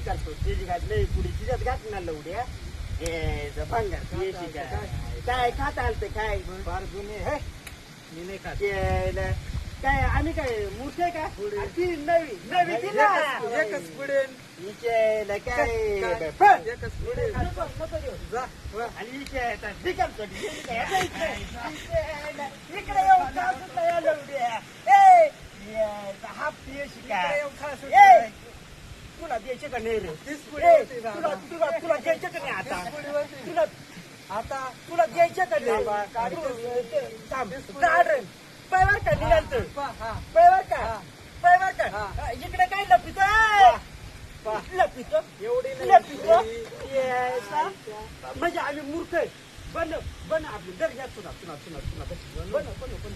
करतो तिची घातली पुढे तिच्यात घातणार लवड्या हे भांगर येशी काय खाता आलते काय फार जुने हे मी नाही खात. केलं. काय आम्ही काय मूर्ख आहे का ती नवी नवी ती ना एकच पुढे हिचे काय एकच पुढे जा वा. आणि हिचे बिकमचं इकडे येऊन का सुद्धा या लवड्या हा पियशी काय ए, तुला द्यायचे का नाही रे ए, तुला तुला तुला द्यायचे का नाही आता तुला आता तुला द्यायचे का नाही काढ रे पैवर का निघालतं हा पैवर का इकडे काय लपित लपित एवढी लपित म्हणजे आम्ही मूर्ख आहे बन बन आपली दर्जा तुला तुला तुला तुला बन बन बन